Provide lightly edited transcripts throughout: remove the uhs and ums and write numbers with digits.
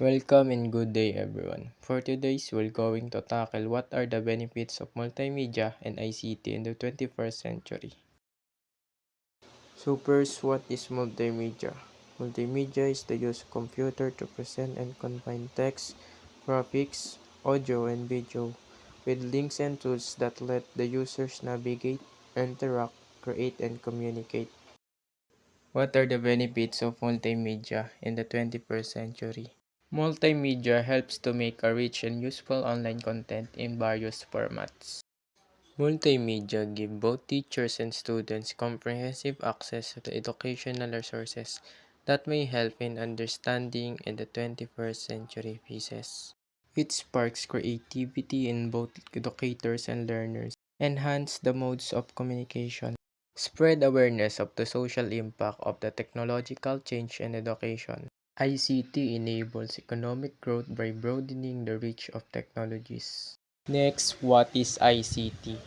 Welcome and good day everyone. For today's we're going to tackle what are the benefits of multimedia and ICT in the 21st century. So first, what is multimedia? Multimedia is the use of computer to present and combine text, graphics, audio and video with links and tools that let the users navigate, interact, create and communicate. What are the benefits of multimedia in the 21st century? Multimedia helps to make a rich and useful online content in various formats. Multimedia give both teachers and students comprehensive access to educational resources that may help in understanding in the 21st century pieces. It sparks creativity in both educators and learners, enhance the modes of communication, spread awareness of the social impact of the technological change in education. ICT enables economic growth by broadening the reach of technologies. Next, what is ICT?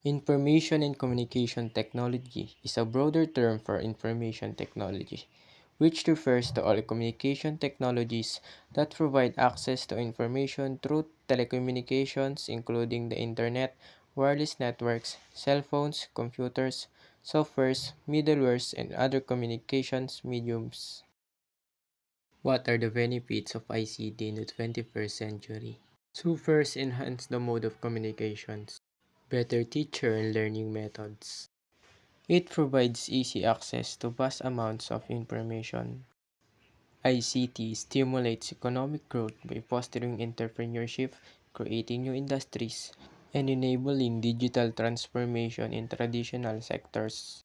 Information and Communication Technology is a broader term for information technology, which refers to all communication technologies that provide access to information through telecommunications, including the internet, wireless networks, cell phones, computers, softwares, middlewares, and other communications mediums. What are the benefits of ICT in the 21st century? So first, enhance the mode of communications. Better teacher and learning methods. It provides easy access to vast amounts of information. ICT stimulates economic growth by fostering entrepreneurship, creating new industries, and enabling digital transformation in traditional sectors.